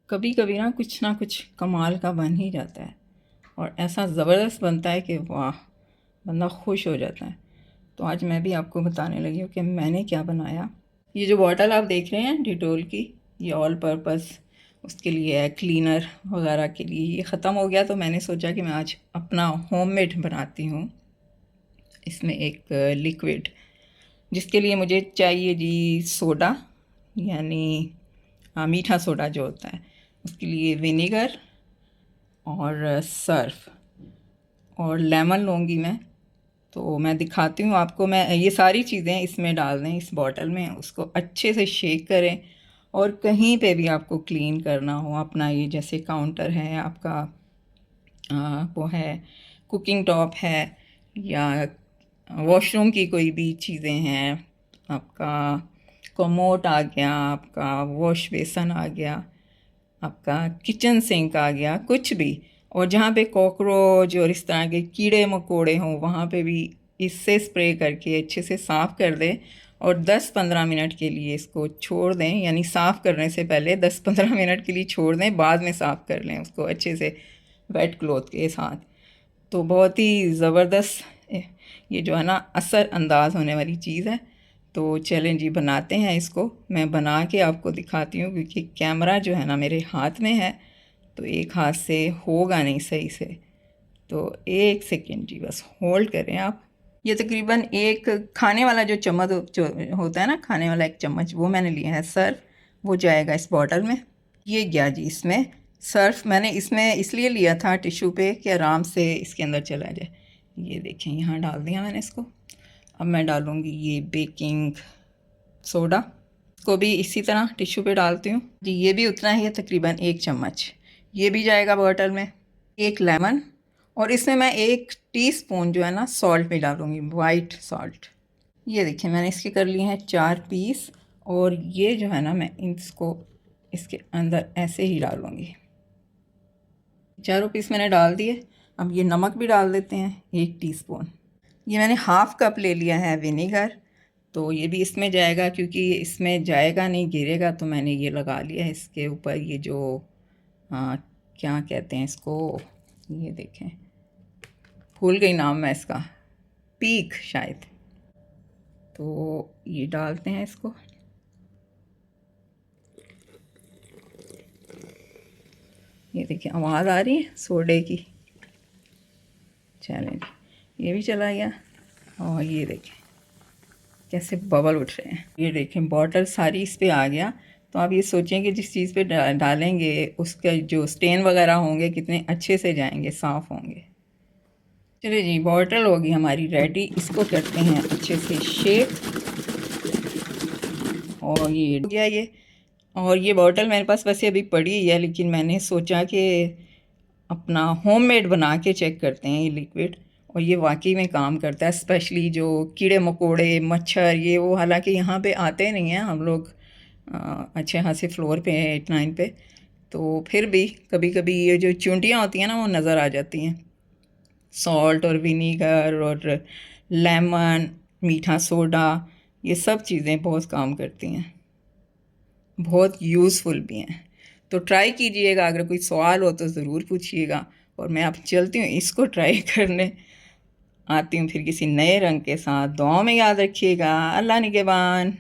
कभी कभी ना कुछ कमाल का बन ही जाता है और ऐसा ज़बरदस्त बनता है कि वाह, बंदा खुश हो जाता है। तो आज मैं भी आपको बताने लगी हूँ कि मैंने क्या बनाया। ये जो बॉटल आप देख रहे हैं डिटोल की, ये ऑल पर्पस उसके लिए है, क्लीनर वगैरह के लिए। ये ख़त्म हो गया तो मैंने सोचा कि मैं आज अपना होममेड बनाती हूँ। इसमें एक लिक्विड, जिसके लिए मुझे चाहिए जी सोडा, यानी मीठा सोडा जो होता है, उसके लिए विनेगर और सर्फ और लेमन लूँगी मैं। तो मैं दिखाती हूँ आपको। मैं ये सारी चीज़ें इसमें डाल दें इस बॉटल में, उसको अच्छे से शेक करें। और कहीं पे भी आपको क्लीन करना हो अपना, ये जैसे काउंटर है आपका, वो है कुकिंग टॉप है, या वॉशरूम की कोई भी चीज़ें हैं, आपका कोमोट आ गया, आपका वॉश बेसन आ गया, आपका किचन सिंक आ गया, कुछ भी। और जहाँ पे कॉकरोच और इस तरह के कीड़े मकोड़े हों वहाँ पे भी इससे स्प्रे करके अच्छे से साफ़ कर दें। और 10-15 मिनट के लिए इसको छोड़ दें, यानी साफ़ करने से पहले 10-15 मिनट के लिए छोड़ दें, बाद में साफ़ कर लें उसको अच्छे से वेट क्लॉथ के साथ। तो बहुत ही ज़बरदस्त ये जो है ना असर अंदाज़ होने वाली चीज़ है। तो चलें जी, बनाते हैं इसको। मैं बना के आपको दिखाती हूँ क्योंकि कैमरा जो है ना मेरे हाथ में है, तो एक हाथ से होगा नहीं सही से। तो एक सेकेंड जी, बस होल्ड करें आप। ये तकरीबन एक खाने वाला जो चम्मच जो होता है ना, खाने वाला एक चम्मच, वो मैंने लिया है सर्फ। वो जाएगा इस बॉटल में। ये गया जी इसमें सर्फ। मैंने इसमें इसलिए लिया था टिश्यू पे कि आराम से इसके अंदर चला जाए। ये देखें, यहाँ डाल दिया मैंने इसको। अब मैं डालूँगी ये बेकिंग सोडा, को भी इसी तरह टिश्यू पे डालती हूँ जी। ये भी उतना ही है, तकरीबन एक चम्मच। ये भी जाएगा बॉटल में। एक लेमन, और इसमें मैं 1 टीस्पून जो है ना सॉल्ट भी डालूँगी, वाइट सॉल्ट। ये देखिए मैंने इसके कर लिए हैं 4 पीस। और ये जो है ना मैं इसको इसके अंदर ऐसे ही डालूँगी। चारों पीस मैंने डाल दिए। अब ये नमक भी डाल देते हैं 1 टीस्पून। ये मैंने हाफ़ कप ले लिया है विनेगर, तो ये भी इसमें जाएगा क्योंकि इसमें जाएगा नहीं, गिरेगा। तो मैंने ये लगा लिया है इसके ऊपर, ये जो क्या कहते हैं इसको, ये देखें भूल गई नाम मैं इसका, पीक शायद। तो ये डालते हैं इसको। ये देखिए आवाज़ आ रही है सोडे की। चलें, ये भी चला गया। और ये देखें कैसे बबल उठ रहे हैं। ये देखें बॉटल सारी इस पे आ गया। तो आप ये सोचें कि जिस चीज़ पे डालेंगे उसका जो स्टेन वगैरह होंगे कितने अच्छे से जाएंगे, साफ़ होंगे। चलिए जी, बॉटल होगी हमारी रेडी। इसको करते हैं अच्छे से शेक। और ये हो गया ये। और ये बॉटल मेरे पास वैसे अभी पड़ी ही है, लेकिन मैंने सोचा कि अपना होममेड बना के चेक करते हैं ये लिक्विड। और ये वाकई में काम करता है, स्पेशली जो कीड़े मकोड़े मच्छर ये वो, हालांकि यहाँ पे आते नहीं हैं, हम लोग अच्छे खासे फ्लोर पे हैं 8-9 पे। तो फिर भी कभी कभी ये जो चूंटियाँ होती हैं ना वो नज़र आ जाती हैं। सॉल्ट और विनीगर और लेमन, मीठा सोडा, ये सब चीज़ें बहुत काम करती हैं, बहुत यूज़फुल भी हैं। तो ट्राई कीजिएगा। अगर कोई सवाल हो तो ज़रूर पूछिएगा। और मैं अब चलती हूँ इसको ट्राई करने। आती हूँ फिर किसी नए रंग के साथ। दुआ में याद रखिएगा। अल्लाह निगहबान।